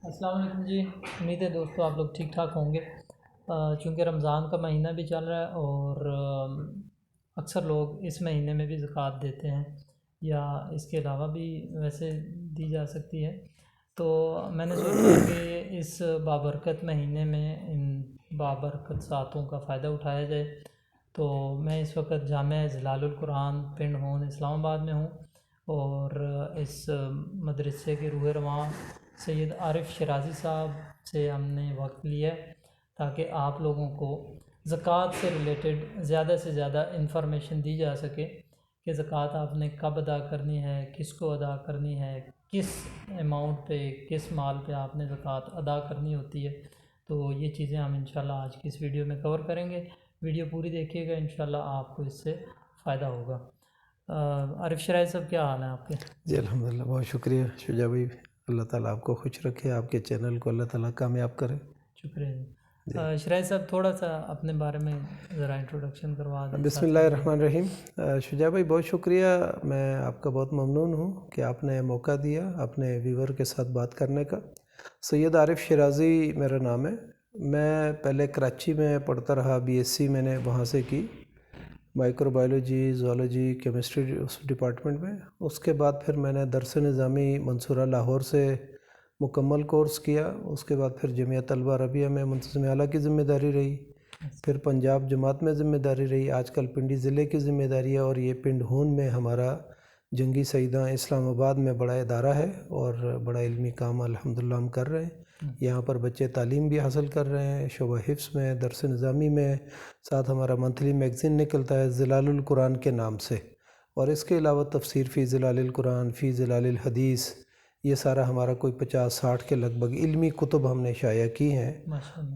السلام علیکم جی، امید ہے دوستو آپ لوگ ٹھیک ٹھاک ہوں گے۔ چونکہ رمضان کا مہینہ بھی چل رہا ہے اور اکثر لوگ اس مہینے میں بھی زکوٰۃ دیتے ہیں یا اس کے علاوہ بھی ویسے دی جا سکتی ہے، تو میں نے سوچا کہ اس بابرکت مہینے میں ان بابرکت ساعتوں کا فائدہ اٹھایا جائے۔ تو میں اس وقت جامعہ ظلال القرآن پنڈ ہون اسلام آباد میں ہوں اور اس مدرسے کے روح رواں سید عارف شیرازی صاحب سے ہم نے وقت لیا ہے تاکہ آپ لوگوں کو زکوٰۃ سے ریلیٹڈ زیادہ سے زیادہ انفارمیشن دی جا سکے کہ زکوٰۃ آپ نے کب ادا کرنی ہے، کس کو ادا کرنی ہے، کس اماؤنٹ پہ، کس مال پہ آپ نے زکوٰۃ ادا کرنی ہوتی ہے۔ تو یہ چیزیں ہم انشاءاللہ آج کی اس ویڈیو میں کور کریں گے۔ ویڈیو پوری دیکھیے گا، انشاءاللہ آپ کو اس سے فائدہ ہوگا۔ عارف شیرازی صاحب، کیا حال ہیں آپ کے؟ جی الحمدللہ، بہت شکریہ شجاع بھائی، اللہ تعالیٰ آپ کو خوش رکھے، آپ کے چینل کو اللہ تعالیٰ کامیاب کرے۔ شکریہ جی۔ شیرازی صاحب، تھوڑا سا اپنے بارے میں ذرا انٹروڈکشن کروا دیں۔ بسم اللہ الرحمن الرحیم۔ شجاع بھائی بہت شکریہ، میں آپ کا بہت ممنون ہوں کہ آپ نے موقع دیا اپنے ویور کے ساتھ بات کرنے کا۔ سید عارف شیرازی میرا نام ہے۔ میں پہلے کراچی میں پڑھتا رہا، BSc میں نے وہاں سے کی، مائکرو بایولوجی، زوالوجی، کیمسٹری اس ڈپارٹمنٹ میں۔ اس کے بعد پھر میں نے درس نظامی منصورہ لاہور سے مکمل کورس کیا۔ اس کے بعد پھر جمعیہ طلبہ عربیہ میں منتظم اعلیٰ کی ذمہ داری رہی، پھر پنجاب جماعت میں ذمہ داری رہی، آج کل پنڈی ضلع کی ذمہ داری ہے، اور یہ پنڈ ہون میں ہمارا جنگی سیداں اسلام آباد میں بڑا ادارہ ہے اور بڑا علمی کام الحمدللہ ہم کر رہے ہیں۔ یہاں پر بچے تعلیم بھی حاصل کر رہے ہیں، شعبہ حفظ میں، درس نظامی میں، ساتھ ہمارا منتھلی میگزین نکلتا ہے ظلال القرآن کے نام سے، اور اس کے علاوہ تفسیر فی ظلال القرآن، فی ظلال الحدیث، یہ سارا ہمارا کوئی 50-60 کے لگ بھگ علمی کتب ہم نے شائع کی ہیں،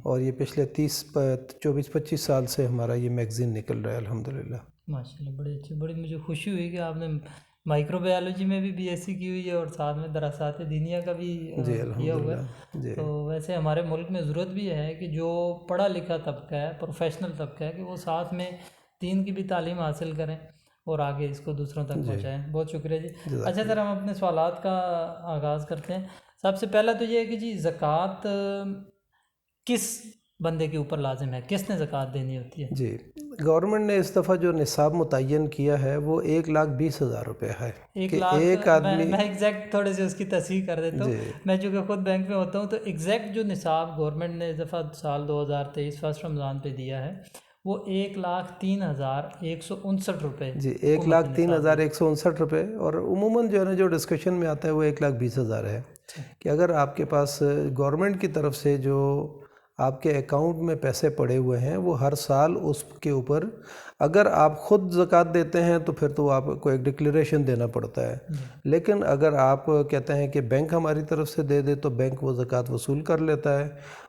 اور یہ پچھلے 24-25 سال سے ہمارا یہ میگزین نکل رہا ہے الحمدللہ۔ ماشاءاللہ، بڑی اچھی، بڑی مجھے خوشی ہوئی کہ آپ نے مائکرو بایولوجی میں بھی BSc کی ہوئی ہے اور ساتھ میں دراسات دینیہ کا بھی جی کیا ہوا الحمدللہ ہے۔ جی۔ تو ویسے ہمارے ملک میں ضرورت بھی ہے کہ جو پڑھا لکھا طبقہ ہے، پروفیشنل طبقہ ہے، کہ وہ ساتھ میں دین کی بھی تعلیم حاصل کریں اور آگے اس کو دوسروں تک پہنچائیں۔ بہت شکریہ جی۔ اچھا سر، ہم اپنے سوالات کا آغاز کرتے ہیں۔ سب سے پہلا تو یہ ہے کہ جی زکوٰۃ کس بندے کے اوپر لازم ہے، کس نے زکوٰۃ دینی ہوتی ہے؟ جی، گورنمنٹ نے اس دفعہ جو نصاب متعین کیا ہے وہ 1,20,000 روپے ہے کہ ایک آدمی، میں ایگزیکٹ تھوڑے سے اس کی تصحیح کر دیتا ہوں۔ میں چونکہ خود بینک میں ہوتا ہوں، تو ایگزیکٹ جو نصاب گورنمنٹ نے اس دفعہ سال 2023 فرسٹ رمضان پہ دیا ہے وہ 1,03,159 روپے۔ جی 1,03,159 روپے، اور عموماً جو ہے نا جو ڈسکشن میں آتا ہے وہ 1,20,000 ہے کہ اگر آپ کے پاس گورنمنٹ کی طرف سے جو آپ کے اکاؤنٹ میں پیسے پڑے ہوئے ہیں وہ ہر سال اس کے اوپر، اگر آپ خود زکوٰۃ دیتے ہیں تو پھر تو آپ کو ایک ڈکلیریشن دینا پڑتا ہے، لیکن اگر آپ کہتے ہیں کہ بینک ہماری طرف سے دے دے تو بینک وہ زکوٰۃ وصول کر لیتا ہے،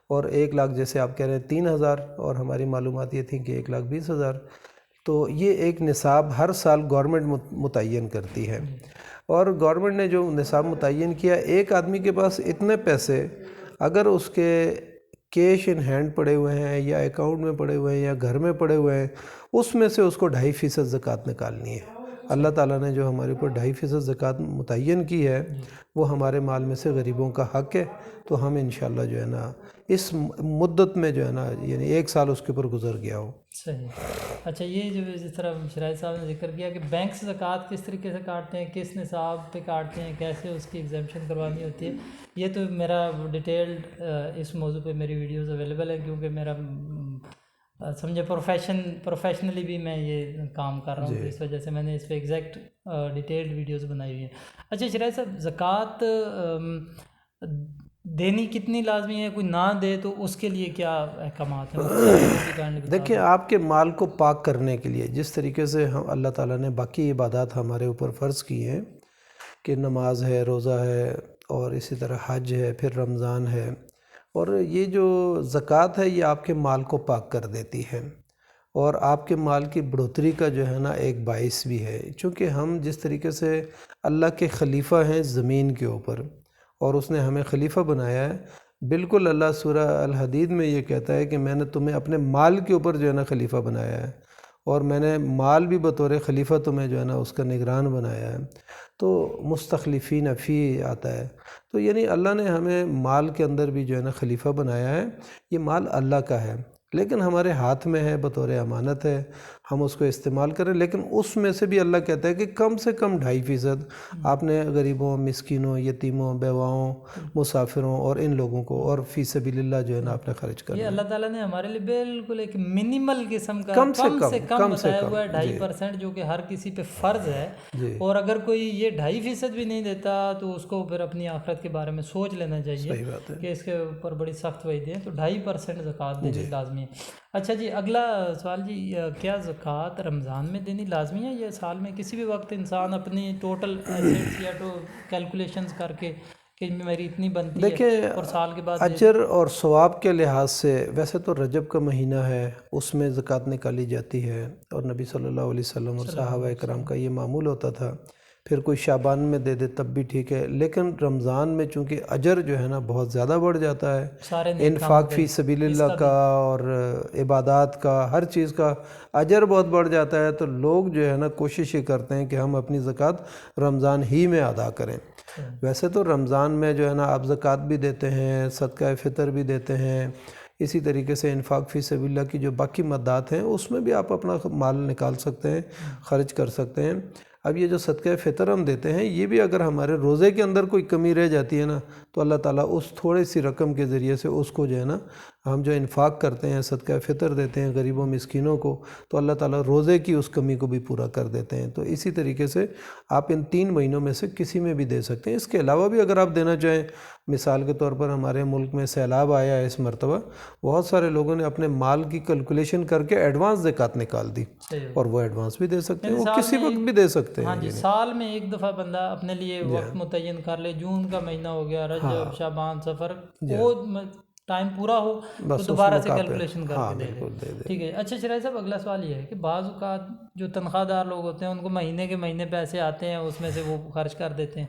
اور 1,00,000 جیسے آپ کہہ رہے ہیں 3,000، اور ہماری معلومات یہ تھی کہ 1,20,000، تو یہ ایک نصاب ہر سال گورنمنٹ متعین کرتی ہے۔ اور گورنمنٹ نے جو نصاب متعین کیا، ایک آدمی کے پاس اتنے پیسے اگر اس کے کیش ان ہینڈ پڑے ہوئے ہیں یا اکاؤنٹ میں پڑے ہوئے ہیں یا گھر میں پڑے ہوئے ہیں، اس میں سے اس کو 2.5% زکوٰۃ نکالنی ہے۔ اللہ تعالیٰ نے جو ہمارے اوپر 2.5% زکوٰۃ متعین کی ہے وہ ہمارے مال میں سے غریبوں کا حق ہے، تو ہم انشاءاللہ جو ہے نا اس مدت میں جو ہے نا، یعنی 1 سال اس کے اوپر گزر گیا ہو۔ صحیح۔ اچھا، یہ جو جس طرح شیرازی صاحب نے ذکر کیا کہ بینک سے زکوٰۃ کس طریقے سے کاٹتے ہیں، کس نصاب پہ کاٹتے ہیں، کیسے اس کی ایگزیمپشن کروانی ہوتی ہے، یہ تو میرا ڈیٹیلڈ اس موضوع پہ میری ویڈیوز اویلیبل ہے، کیونکہ میرا سمجھے پروفیشنلی بھی میں یہ کام کر رہا ہوں، تو اس وجہ سے میں نے اس پہ ایگزیکٹ ڈیٹیلڈ ویڈیوز بنائی ہوئی ہیں۔ اچھا شیرازی صاحب، زکوٰۃ دینی کتنی لازمی ہے؟ کوئی نہ دے تو اس کے لیے کیا احکامات ہیں؟ دیکھیں، آپ کے مال کو پاک کرنے کے لیے جس طریقے سے اللہ تعالیٰ نے باقی عبادات ہمارے اوپر فرض کی ہیں کہ نماز ہے، روزہ ہے، اور اسی طرح حج ہے، پھر رمضان ہے، اور یہ جو زکوٰۃ ہے یہ آپ کے مال کو پاک کر دیتی ہے، اور آپ کے مال کی بڑھوتری کا جو ہے نا ایک باعث بھی ہے، چونکہ ہم جس طریقے سے اللہ کے خلیفہ ہیں زمین کے اوپر، اور اس نے ہمیں خلیفہ بنایا ہے، بالکل اللہ سورہ الحدید میں یہ کہتا ہے کہ میں نے تمہیں اپنے مال کے اوپر جو ہے نا خلیفہ بنایا ہے، اور میں نے مال بھی بطور خلیفہ تمہیں جو ہے نا اس کا نگران بنایا ہے، تو مستخلفین فی آتا ہے، تو یعنی اللہ نے ہمیں مال کے اندر بھی جو ہے نا خلیفہ بنایا ہے۔ یہ مال اللہ کا ہے لیکن ہمارے ہاتھ میں ہے، بطور امانت ہے، ہم اس کو استعمال کریں، لیکن اس میں سے بھی اللہ کہتا ہے کہ کم سے کم 2.5% آپ نے غریبوں، مسکینوں، یتیموں، بیواؤں، مسافروں اور ان لوگوں کو اور فی سبیل اللہ جو ہے نا آپ نے خرچ یہ کرنا ہے۔ اللہ تعالیٰ نے ہمارے لیے بالکل ایک منیمل قسم کا کم سے کم کم بتایا ہوا ہے، جی 2.5%، جو کہ ہر کسی پہ فرض ہے۔ جی اور اگر کوئی یہ 2.5% بھی نہیں دیتا تو اس کو پھر اپنی آخرت کے بارے میں سوچ لینا چاہیے صحیح بات ہے کہ اس کے اوپر بڑی سخت وعیدیں ہیں، تو 2.5% زکوٰۃ دینی جی۔ لازمی ہے۔ اچھا جی، اگلا سوال جی، کیا زکوٰۃ رمضان میں دینی لازمی ہے یا سال میں کسی بھی وقت انسان اپنی ٹوٹل ایسیٹس یا کیلکولیشنز کر کے کہ میری اتنی بنتی ہے دیکھیں، اور سال کے بعد دے اجر اور ثواب کے لحاظ سے ویسے تو رجب کا مہینہ ہے، اس میں زکوٰۃ نکالی جاتی ہے، اور نبی صلی اللہ علیہ وسلم اور صلی اللہ صحابہ علیہ کرام وسلم کا یہ معمول ہوتا تھا۔ پھر کوئی شعبان میں دے دے تب بھی ٹھیک ہے، لیکن رمضان میں چونکہ اجر جو ہے نا بہت زیادہ بڑھ جاتا ہے، سارے نیک کاموں انفاق پہ فی سبیل اس اللہ کا بھی کا اور عبادات کا، ہر چیز کا اجر بہت بڑھ جاتا ہے، تو لوگ جو ہے نا کوشش یہ کرتے ہیں کہ ہم اپنی زکوٰۃ رمضان ہی میں ادا کریں۔ ویسے تو رمضان میں جو ہے نا آپ زکوٰۃ بھی دیتے ہیں، صدقہ فطر بھی دیتے ہیں، اسی طریقے سے انفاق فی سبیل اللہ کی جو باقی مدات ہیں اس میں بھی آپ اپنا مال نکال سکتے ہیں، خرچ کر سکتے ہیں۔ اب یہ جو صدقہ فطر ہم دیتے ہیں، یہ بھی اگر ہمارے روزے کے اندر کوئی کمی رہ جاتی ہے نا، تو اللہ تعالیٰ اس تھوڑی سی رقم کے ذریعے سے اس کو جو ہے نا ہم جو انفاق کرتے ہیں، صدقہ فطر دیتے ہیں غریبوں مسکینوں کو، تو اللہ تعالیٰ روزے کی اس کمی کو بھی پورا کر دیتے ہیں۔ تو اسی طریقے سے آپ ان 3 مہینوں میں سے کسی میں بھی دے سکتے ہیں۔ اس کے علاوہ بھی اگر آپ دینا چاہیں، مثال کے طور پر ہمارے ملک میں سیلاب آیا ہے اس مرتبہ، بہت سارے لوگوں نے اپنے مال کی کیلکولیشن کر کے ایڈوانس زکوٰۃ نکال دی، صحیح ہے۔ اور وہ ایڈوانس بھی دے سکتے ہیں، وہ سال کسی میں وقت بھی دے سکتے ہاں ہیں۔ جی، سال میں ایک دفعہ بندہ اپنے لیے جی وقت متعین کر لے، جون کا مہینہ ہو گیا، رجب، شعبان، سفر، جی وہ ٹائم پورا ہو تو بس اس دوبارہ سے موقع پہ کیلکولیشن کر ہاں کے دے دے۔ بالکل دے دیں۔ ٹھیک ہے۔ اچھا شرائع صاحب، اگلا سوال یہ ہے کہ بعض اوقات جو تنخواہ دار لوگ ہوتے ہیں ان کو مہینے کے مہینے پیسے آتے ہیں، اس میں سے وہ خرچ کر دیتے ہیں۔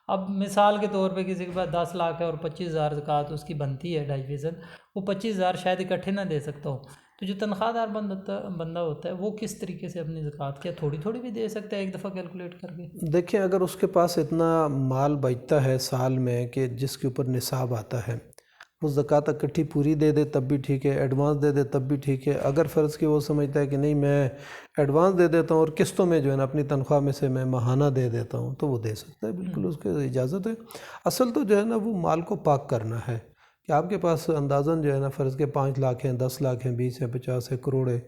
اب مثال کے طور پہ کسی کے پاس 10 لاکھ ہے اور 25,000 زکوٰۃ اس کی بنتی ہے 2.5%، وہ 25,000 شاید اکٹھے نہ دے سکتا ہو، تو جو تنخواہ دار بندہ ہوتا ہے وہ کس طریقے سے اپنی زکوٰۃ کیا تھوڑی تھوڑی بھی دے سکتا ہے ایک دفعہ کیلکولیٹ کر کے؟ دیکھیں، اگر اس کے پاس اتنا مال بچتا ہے سال میں کہ جس کے اوپر نصاب آتا ہے، وہ زکوٰۃ اکٹھی پوری دے دے تب بھی ٹھیک ہے، ایڈوانس دے دے تب بھی ٹھیک ہے۔ اگر فرض کہ وہ سمجھتا ہے کہ نہیں میں ایڈوانس دے دیتا ہوں اور قسطوں میں جو ہے نا اپنی تنخواہ میں سے میں ماہانہ دے دیتا ہوں، تو وہ دے سکتا ہے، بالکل اس کو اجازت ہے۔ اصل تو جو ہے نا وہ مال کو پاک کرنا ہے کہ آپ کے پاس اندازاً جو ہے نا فرض کے 5 لاکھ ہیں، 10 لاکھ ہیں، 20 ہیں، 50 ہے، کروڑ ہے،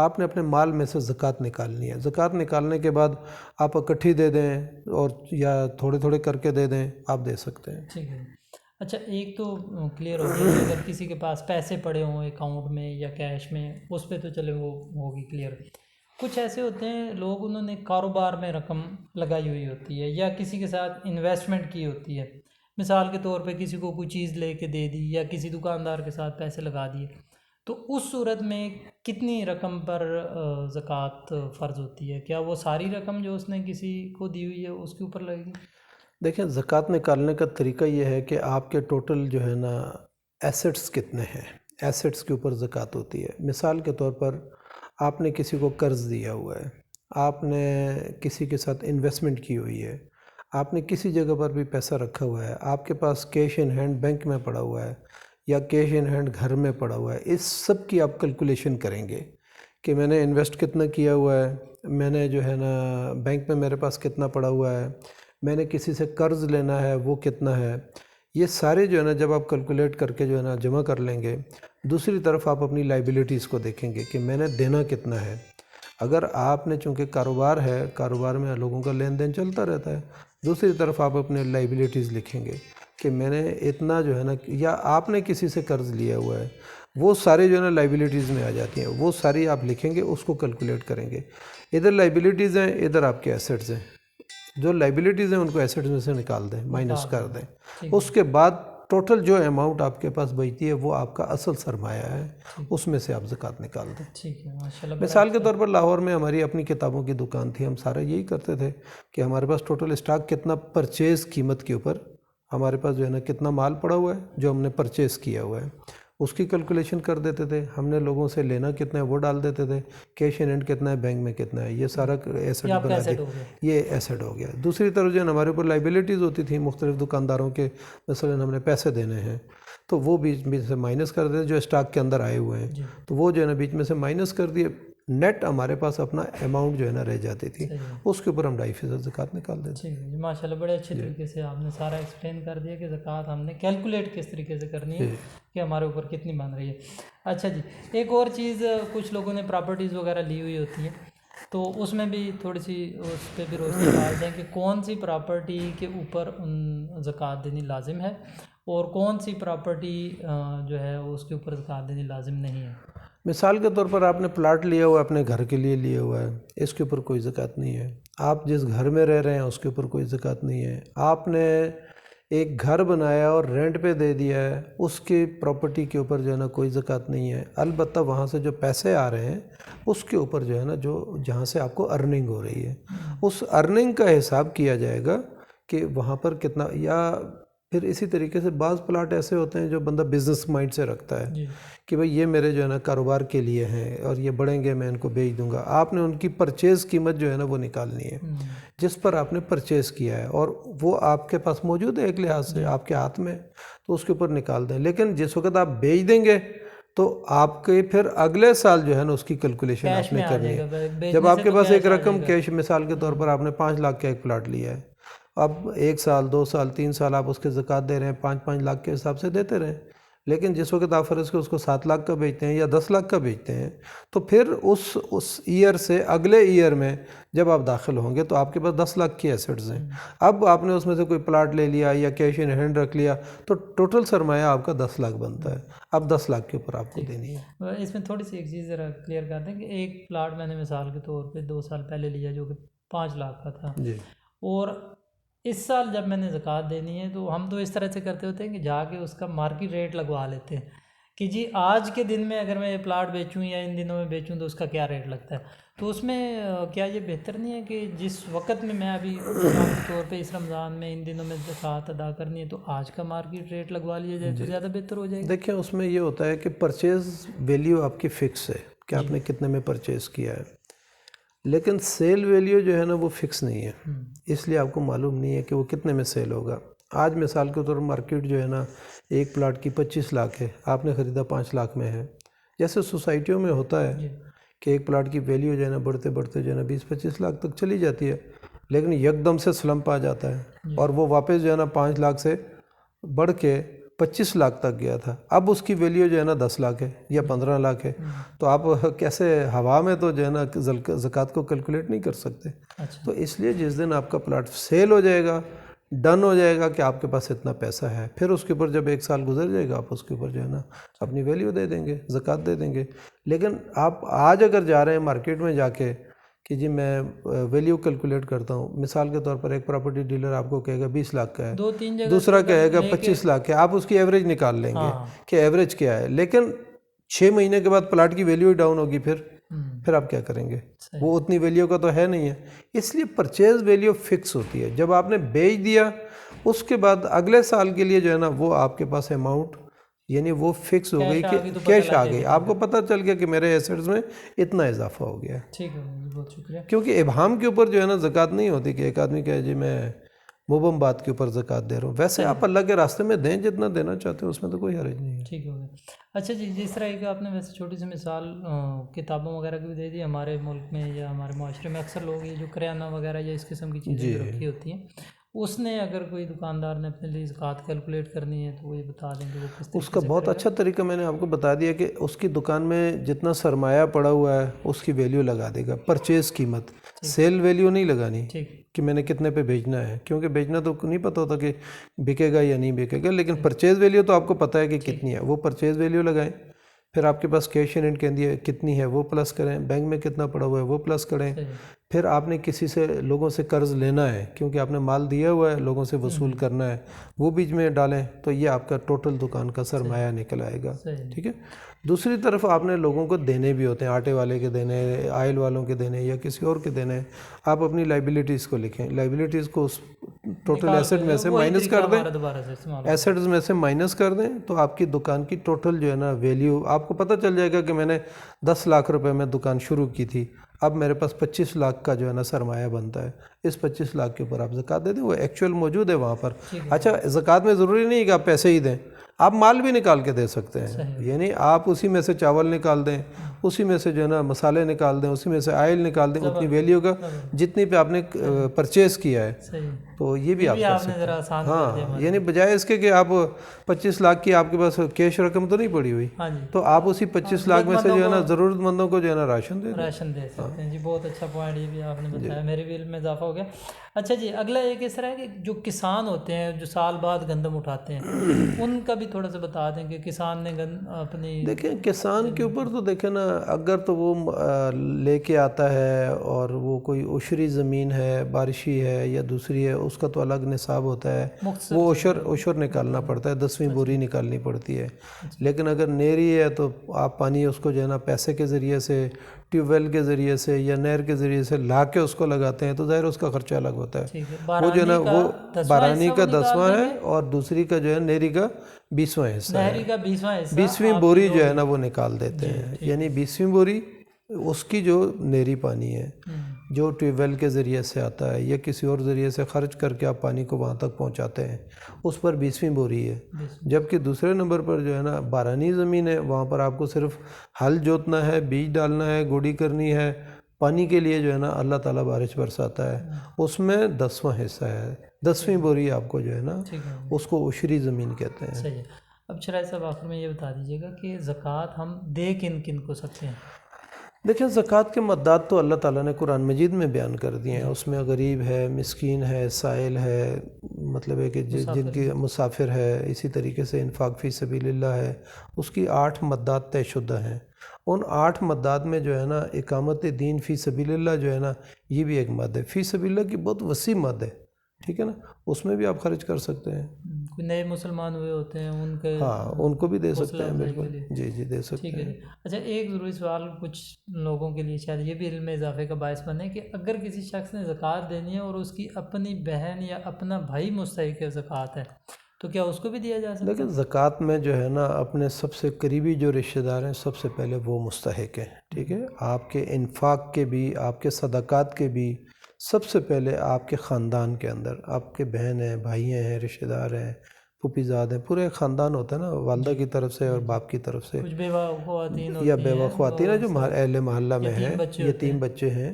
آپ نے اپنے مال میں سے زکوٰۃ نکالنی ہے۔ زکوٰۃ نکالنے کے بعد آپ اکٹھی دے دیں اور یا تھوڑے تھوڑے کر کے دے دیں، آپ دے سکتے ہیں۔ ٹھیک ہے۔ اچھا، ایک تو کلیئر ہو گیا کہ اگر کسی کے پاس پیسے پڑے ہوں اکاؤنٹ میں یا کیش میں، اس پہ تو چلے وہ ہوگی کلیئر۔ کچھ ایسے ہوتے ہیں لوگ، انہوں نے کاروبار میں رقم لگائی ہوئی ہوتی ہے یا کسی کے ساتھ انویسٹمنٹ کی ہوتی ہے، مثال کے طور پہ کسی کو کوئی چیز لے کے دے دی یا کسی دکاندار کے ساتھ پیسے لگا دیے، تو اس صورت میں کتنی رقم پر زکوٰۃ فرض ہوتی ہے؟ کیا وہ ساری رقم جو اس نے کسی کو دی ہوئی ہے اس کے اوپر لگے گی؟ دیکھیں، زکوٰۃ نکالنے کا طریقہ یہ ہے کہ آپ کے ٹوٹل جو ہے نا ایسٹس کتنے ہیں، ایسٹس کے اوپر زکوٰۃ ہوتی ہے۔ مثال کے طور پر آپ نے کسی کو قرض دیا ہوا ہے، آپ نے کسی کے ساتھ انویسٹمنٹ کی ہوئی ہے، آپ نے کسی جگہ پر بھی پیسہ رکھا ہوا ہے، آپ کے پاس کیش ان ہینڈ بینک میں پڑا ہوا ہے یا کیش ان ہینڈ گھر میں پڑا ہوا ہے، اس سب کی آپ کیلکولیشن کریں گے کہ میں نے انویسٹ کتنا کیا ہوا ہے، میں نے جو ہے نا بینک میں میرے پاس کتنا پڑا ہوا ہے، میں نے کسی سے قرض لینا ہے وہ کتنا ہے، یہ سارے جو ہے نا جب آپ کیلکولیٹ کر کے جو ہے نا جمع کر لیں گے، دوسری طرف آپ اپنی لائبلٹیز کو دیکھیں گے کہ میں نے دینا کتنا ہے۔ اگر آپ نے چونکہ کاروبار ہے، کاروبار میں لوگوں کا لین دین چلتا رہتا ہے، دوسری طرف آپ اپنے لائبلٹیز لکھیں گے کہ میں نے اتنا جو ہے نا، یا آپ نے کسی سے قرض لیا ہوا ہے، وہ سارے جو ہے نا لائبلٹیز میں آ جاتی ہیں، وہ ساری آپ لکھیں گے، اس کو کیلکولیٹ کریں گے۔ ادھر لائبلٹیز ہیں، ادھر آپ کے ایسٹس ہیں، جو لائبلٹیز ہیں ان کو ایسٹس میں سے نکال دیں، مائنس کر دیں، اس کے بعد ٹوٹل جو اماؤنٹ آپ کے پاس بچتی ہے وہ آپ کا اصل سرمایہ ہے، اس میں سے آپ زکوٰۃ نکال دیں۔ ٹھیک ہے، ماشاءاللہ۔ مثال کے طور پر لاہور میں ہماری اپنی کتابوں کی دکان تھی، ہم سارا یہی کرتے تھے کہ ہمارے پاس ٹوٹل اسٹاک کتنا پرچیز قیمت کے اوپر ہمارے پاس جو ہے نا کتنا مال پڑا ہوا ہے جو ہم نے پرچیز کیا ہوا ہے، اس کی کیلکولیشن کر دیتے تھے. ہم نے لوگوں سے لینا کتنا ہے وہ ڈال دیتے تھے, کیش ان ہینڈ کتنا ہے, بینک میں کتنا ہے, یہ سارا ایسٹ بنا دیا, یہ ایسٹ ہو گیا. دوسری طرف جو ہے ہمارے اوپر لائبلٹیز ہوتی تھیں مختلف دکانداروں کے, مثلا ہم نے پیسے دینے ہیں تو وہ بیچ میں سے مائنس کر دیتے جو اسٹاک کے اندر آئے ہوئے ہیں, تو وہ جو ہے نا بیچ میں سے مائنس کر دیے, نیٹ ہمارے پاس اپنا اماؤنٹ جو ہے نا رہ جاتی تھی, اس کے اوپر ہم 2.5% زکوٰۃ نکال دیتے. جی ماشاء اللہ, بڑے اچھے طریقے سے آپ نے سارا ایکسپلین کر دیا کہ زکوٰۃ ہم نے کیلکولیٹ کس طریقے سے کرنی ہے کہ ہمارے اوپر کتنی بن رہی ہے. اچھا جی, ایک اور چیز, کچھ لوگوں نے پراپرٹیز وغیرہ لی ہوئی ہوتی ہیں, تو اس میں بھی تھوڑی سی اس پہ بھی روشنی ڈال دیں کہ کون سی پراپرٹی کے اوپر زکوٰۃ دینی لازم ہے اور کون سی پراپرٹی جو ہے اس کے اوپر زکوٰۃ دینی لازم نہیں ہے. مثال کے طور پر آپ نے پلاٹ لیا ہوا ہے, اپنے گھر کے لیے لیا ہوا ہے, اس کے اوپر کوئی زکوٰۃ نہیں ہے. آپ جس گھر میں رہ رہے ہیں اس کے اوپر کوئی زکوٰۃ نہیں ہے. آپ نے ایک گھر بنایا اور رینٹ پہ دے دیا ہے, اس کی پراپرٹی کے اوپر جو ہے نا کوئی زکوٰۃ نہیں ہے. البتہ وہاں سے جو پیسے آ رہے ہیں اس کے اوپر جو ہے نا جو جہاں سے آپ کو ارننگ ہو رہی ہے, اس ارننگ کا حساب کیا جائے گا کہ وہاں پر کتنا. یا پھر اسی طریقے سے بعض پلاٹ ایسے ہوتے ہیں جو بندہ بزنس مائنڈ سے رکھتا ہے کہ بھئی یہ میرے جو ہے نا کاروبار کے لیے ہیں اور یہ بڑھیں گے, میں ان کو بیچ دوں گا. آپ نے ان کی پرچیز قیمت جو ہے نا وہ نکالنی ہے جس پر آپ نے پرچیز کیا ہے, اور وہ آپ کے پاس موجود ہے ایک لحاظ سے آپ کے ہاتھ میں, تو اس کے اوپر نکال دیں. لیکن جس وقت آپ بیچ دیں گے تو آپ کے پھر اگلے سال جو ہے نا اس کی کیلکولیشن آپ نے کرنی ہے. جب آپ کے پاس ایک رقم کیش, مثال کے طور پر آپ نے 5 لاکھ کا ایک پلاٹ لیا ہے, اب 1 سال 2 سال 3 سال آپ اس کے زکوٰۃ دے رہے ہیں, 5 لاکھ کے حساب سے دیتے رہیں. لیکن جس وقت آپ فرض کے اس کو 7 لاکھ کا بیچتے ہیں یا 10 لاکھ کا بیچتے ہیں, تو پھر اس ایئر سے اگلے ایئر میں جب آپ داخل ہوں گے تو آپ کے پاس 10 لاکھ کی ایسٹس ہیں. اب آپ نے اس میں سے کوئی پلاٹ لے لیا یا کیش ان ہینڈ رکھ لیا تو ٹوٹل سرمایہ آپ کا 10 لاکھ بنتا ہے. اب 10 لاکھ کے اوپر آپ کو دینی ہے. اس میں تھوڑی سی ایک چیز ذرا کلیئر کر دیں کہ ایک پلاٹ میں نے مثال کے طور پہ 2 سال پہلے لیا جو کہ 5 لاکھ کا تھا, اور اس سال جب میں نے زکوٰۃ دینی ہے تو ہم تو اس طرح سے کرتے ہوتے ہیں کہ جا کے اس کا مارکیٹ ریٹ لگوا لیتے ہیں کہ جی آج کے دن میں اگر میں یہ پلاٹ بیچوں یا ان دنوں میں بیچوں تو اس کا کیا ریٹ لگتا ہے. تو اس میں کیا یہ بہتر نہیں ہے کہ جس وقت میں ابھی مثال کے طور پہ اس رمضان میں ان دنوں میں زکوٰۃ ادا کرنی ہے تو آج کا مارکیٹ ریٹ لگوا لیا جائے تو زیادہ بہتر ہو جائے گا؟ دیکھیں اس میں یہ ہوتا ہے کہ پرچیز ویلیو آپ کی فکس ہے کہ آپ نے کتنے میں پرچیز کیا ہے, لیکن سیل ویلیو جو ہے نا وہ فکس نہیں ہے. اس لیے آپ کو معلوم نہیں ہے کہ وہ کتنے میں سیل ہوگا. آج مثال کے طور پر مارکیٹ جو ہے نا ایک پلاٹ کی 25 لاکھ ہے, آپ نے خریدا 5 لاکھ میں ہے. جیسے سوسائٹیوں میں ہوتا ہے کہ ایک پلاٹ کی ویلیو جو ہے نا بڑھتے بڑھتے جو ہے نا 20-25 لاکھ تک چلی جاتی ہے, لیکن یک دم سے سلمپ آ جاتا ہے اور وہ واپس جو ہے نا 5 لاکھ سے بڑھ کے 25 لاکھ تک گیا تھا. اب اس کی ویلیو جو ہے نا 10 لاکھ ہے یا 15 لاکھ ہے. تو آپ کیسے ہوا میں تو جو ہے نا زکوٰۃ کو کیلکولیٹ نہیں کر سکتے. تو اس لیے جس دن آپ کا پلاٹ سیل ہو جائے گا, ڈن ہو جائے گا کہ آپ کے پاس اتنا پیسہ ہے, پھر اس کے اوپر جب 1 سال گزر جائے گا آپ اس کے اوپر جو ہے نا اپنی ویلیو دے دیں گے, زکوٰۃ دے دیں گے. لیکن آپ آج اگر جا رہے ہیں مارکیٹ میں جا کے کہ جی میں ویلیو کیلکولیٹ کرتا ہوں, مثال کے طور پر ایک پراپرٹی ڈیلر آپ کو کہے گا 20 لاکھ کا ہے, 2-3 جگہ دوسرا کہے گا 25 لاکھ ہے, آپ اس کی ایوریج نکال لیں گے کہ ایوریج کیا ہے. لیکن 6 مہینے کے بعد پلاٹ کی ویلیو ڈاؤن ہوگی, پھر آپ کیا کریں گے؟ وہ اتنی ویلیو کا تو ہے نہیں ہے. اس لیے پرچیز ویلیو فکس ہوتی ہے. جب آپ نے بیچ دیا اس کے بعد اگلے سال کے لیے جو ہے نا وہ آپ کے پاس اماؤنٹ یعنی وہ فکس ہو گئی کہ کیش آ گئی, آپ کو پتہ چل گیا کہ میرے ایسٹس میں اتنا اضافہ ہو گیا. ٹھیک ہے, بہت شکریہ. کیونکہ ابہام کے اوپر جو ہے نا زکوٰۃ نہیں ہوتی کہ ایک آدمی کہے جی میں مبہم بات کے اوپر زکوٰۃ دے رہا ہوں. ویسے آپ اللہ کے راستے میں دیں جتنا دینا چاہتے ہیں, اس میں تو کوئی حرج نہیں ہے. ٹھیک ہو گیا. اچھا جی, جس طرح کہ آپ نے ویسے چھوٹی سی مثال کتابوں وغیرہ کی بھی دے دی. ہمارے ملک میں یا ہمارے معاشرے میں اکثر لوگ یہ جو کریانہ وغیرہ یا اس قسم کی چیزیں جو رکھی ہوتی ہیں, اس نے اگر کوئی دکاندار نے اپنے لیے زکوٰۃ کیلکولیٹ کرنی ہے تو وہ یہ بتا دیں کہ وہ کس طریقے اس کا بہت اچھا طریقہ میں نے آپ کو بتا دیا کہ اس کی دکان میں جتنا سرمایہ پڑا ہوا ہے اس کی ویلیو لگا دے گا, پرچیز قیمت, سیل ویلیو نہیں لگانی کہ میں نے کتنے پہ بیچنا ہے, کیونکہ بیچنا تو نہیں پتہ ہوتا کہ بکے گا یا نہیں بکے گا. لیکن پرچیز ویلیو تو آپ کو پتہ ہے کہ کتنی ہے, وہ پرچیز ویلیو لگائیں. پھر آپ کے پاس کیش ان ہینڈ کتنی ہے وہ پلس کریں, بینک میں کتنا پڑا ہوا ہے وہ پلس کریں. پھر آپ نے کسی سے لوگوں سے قرض لینا ہے کیونکہ آپ نے مال دیا ہوا ہے لوگوں سے وصول کرنا ہے، وہ بیچ میں ڈالیں تو یہ آپ کا ٹوٹل دکان کا سرمایہ نکل آئے گا، ٹھیک ہے۔ دوسری طرف آپ نے لوگوں کو دینے بھی ہوتے ہیں، آٹے والے کے دینے، آئل والوں کے دینے یا کسی اور کے دینے، آپ اپنی لائبلٹیز کو لکھیں، لائبلٹیز کو اس ٹوٹل ایسٹ میں سے مائنس کر دیں، ایسٹس میں سے مائنس کر دیں تو آپ کی دکان کی ٹوٹل جو ہے نا ویلیو آپ کو پتہ چل جائے گا کہ میں نے 10 لاکھ روپے میں دکان شروع کی تھی، اب میرے پاس 25 لاکھ کا جو ہے نا سرمایہ بنتا ہے، اس 25 لاکھ کے اوپر آپ زکوٰۃ دے دیں، وہ ایکچوئل موجود ہے وہاں پر۔ اچھا، زکوٰۃ میں ضروری نہیں ہے کہ آپ پیسے ہی دیں، آپ مال بھی نکال کے دے سکتے ہیں، یعنی آپ اسی میں سے چاول نکال دیں، اسی میں سے جو ہے نا مسالے نکال دیں، اسی میں سے آئل نکال دیں، اتنی ویلیو کا جتنی پہ آپ نے پرچیز کیا ہے، تو یہ بھی آپ کر سکتے ہیں۔ ہاں، یعنی بجائے اس کے کہ آپ 25 لاکھ کی آپ کے پاس کیش رقم تو نہیں پڑی ہوئی، تو آپ اسی 25 لاکھ میں سے جو ہے نا ضرورت مندوں کو جو ہے نا راشن دے سکتے ہیں۔ جی بہت اچھا پوائنٹ یہ بھی آپ نے بتایا، میرے بھی علم میں اضافہ ہو گیا۔ اچھا جی، اگلا ایک اس طرح ہے کہ جو کسان ہوتے ہیں جو سال بعد گندم اٹھاتے ہیں، ان کا بھی تھوڑا سا بتا دیں کہ کسان نے اپنی دیکھیں کسان کے اوپر تو دیکھیں نا، اگر تو وہ لے کے آتا ہے اور وہ کوئی عشری زمین ہے، بارشی ہے یا دوسری ہے، اس کا تو الگ نصاب ہوتا ہے، وہ عشر نکالنا پڑتا ہے، 10ویں بوری نکالنی پڑتی ہے۔ لیکن اگر نیری ہے تو آپ پانی اس کو جو ہے نا پیسے کے ذریعے سے، ٹیوب ویل کے ذریعے سے یا نہر کے ذریعے سے لا کے اس کو لگاتے ہیں تو ظاہر اس کا خرچہ الگ ہوتا ہے، وہ جو ہے نا وہ بارانی کا 10واں ہے اور دوسری کا جو ہے نیری کا 20واں حصہ ہے، 20ویں بوری جو ہے نا وہ نکال دیتے ہیں، یعنی 20ویں بوری اس کی جو نیری پانی ہے جو ٹیوب ویل کے ذریعے سے آتا ہے یا کسی اور ذریعے سے خرچ کر کے آپ پانی کو وہاں تک پہنچاتے ہیں، اس پر 20ویں بوری ہے۔ جبکہ دوسرے نمبر پر جو ہے نا بارانی زمین ہے، وہاں پر آپ کو صرف ہل جوتنا ہے، بیج ڈالنا ہے، گوڑی کرنی ہے، پانی کے لیے جو ہے نا اللہ تعالیٰ بارش برساتا ہے، اس میں 10واں حصہ ہے، 10ویں بوری آپ کو جو ہے نا اس کو عشری زمین کہتے ہیں۔ صحیح ہے۔ اب چرائے صاحب آخر میں یہ بتا دیجیے گا کہ زکوٰۃ ہم دے کن کو سکتے ہیں؟ دیکھیں زکوٰۃ کے مدات تو اللہ تعالیٰ نے قرآن مجید میں بیان کر دیے ہیں، اس میں غریب ہے، مسکین ہے، سائل ہے، مطلب ہے کہ جن کی مسافر ہے، اسی طریقے سے انفاق فی سبیل اللہ ہے، اس کی 8 مدات طے شدہ ہیں۔ ان 8 مدات میں جو ہے نا اقامت دین فی سبیل اللہ جو ہے نا یہ بھی ایک مد ہے، فی سبیل اللہ کی بہت وسیع مد ہے، ٹھیک ہے نا، اس میں بھی آپ خرچ کر سکتے ہیں۔ کوئی نئے مسلمان ہوئے ہوتے ہیں ان کے، ہاں ان کو بھی دے سکتے ہیں، بالکل جی دے سکتے ہیں۔ ٹھیک ہے جی۔ اچھا، ایک ضروری سوال کچھ لوگوں کے لیے شاید یہ بھی علم میں اضافے کا باعث بنے کہ اگر کسی شخص نے زکوٰۃ دینی ہے اور اس کی اپنی بہن یا اپنا بھائی مستحق زکوٰۃ ہے تو کیا اس کو بھی دیا جا سکتا ہے؟ لیکن زکوٰۃ میں جو ہے نا اپنے سب سے قریبی جو رشتہ دار ہیں سب سے پہلے وہ مستحق ہیں، ٹھیک ہے، آپ کے انفاق کے بھی، آپ کے صدقات کے بھی سب سے پہلے آپ کے خاندان کے اندر آپ کے بہن ہیں، بھائی ہیں، رشتہ دار ہیں، پھوپھی زاد ہیں، پورے خاندان ہوتا ہے نا، والدہ کی طرف سے اور باپ کی طرف سے، کچھ بیوہ خواتین یا بیوہ خواتین ہیں جو اہل محلہ میں ہیں، یتیم بچے ہیں،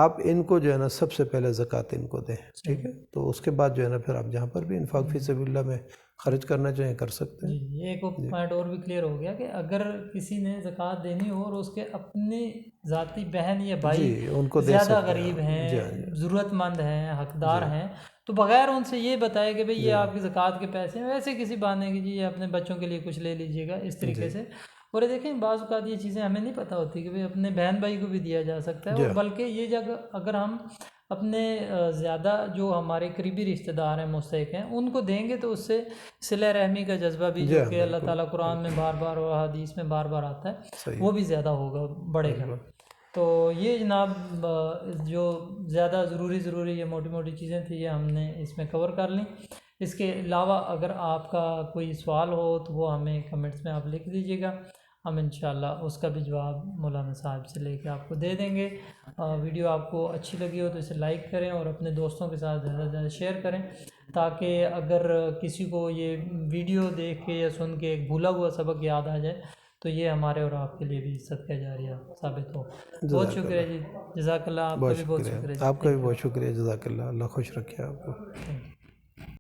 آپ ان کو جو ہے نا سب سے پہلے زکوٰۃ ان کو دیں، ٹھیک ہے، تو اس کے بعد جو ہے نا پھر آپ جہاں پر بھی انفاق فی سبیل اللہ میں خرچ کرنا چاہیں کر سکتے ہیں۔ جی، ایک پوائنٹ اور بھی کلیئر ہو گیا کہ اگر کسی نے زکوٰۃ دینی ہو اور اس کے اپنی ذاتی بہن یا بھائی ان کو زیادہ غریب ہیں، ضرورت مند ہیں، حقدار ہیں، تو بغیر ان سے یہ بتائے کہ بھئی یہ آپ کی زکوٰۃ کے پیسے ہیں، ویسے کسی بہانے کی جی یہ اپنے بچوں کے لیے کچھ لے لیجیے گا، اس طریقے سے۔ اور دیکھیں بعض اوقات یہ چیزیں ہمیں نہیں پتہ ہوتی کہ بھئی اپنے بہن بھائی کو بھی دیا جا سکتا ہے، اور بلکہ یہ جگہ اگر ہم اپنے زیادہ جو ہمارے قریبی رشتہ دار ہیں، مستحق ہیں، ان کو دیں گے تو اس سے صلہ رحمی کا جذبہ بھی جو کہ اللہ تعالیٰ قرآن میں بار بار اور حدیث میں بار بار آتا ہے وہ بھی زیادہ ہوگا، بڑھے گا۔ تو یہ جناب جو زیادہ ضروری یہ موٹی موٹی چیزیں تھیں یہ ہم نے اس میں کور کر لیں۔ اس کے علاوہ اگر آپ کا کوئی سوال ہو تو وہ ہمیں کمنٹس میں آپ لکھ دیجیے گا، ہم انشاءاللہ اس کا بھی جواب مولانا صاحب سے لے کے آپ کو دے دیں گے۔ ویڈیو آپ کو اچھی لگی ہو تو اسے لائک کریں اور اپنے دوستوں کے ساتھ زیادہ سے زیادہ شیئر کریں، تاکہ اگر کسی کو یہ ویڈیو دیکھ کے یا سن کے ایک بھولا ہوا سبق یاد آ جائے تو یہ ہمارے اور آپ کے لیے بھی صدقہ جاریہ ثابت ہو۔ بہت شکریہ جی، جزاک اللہ، آپ کا بھی بہت شکریہ، آپ کا بھی بہت شکریہ، جزاک اللہ، اللہ خوش رکھے آپ کو۔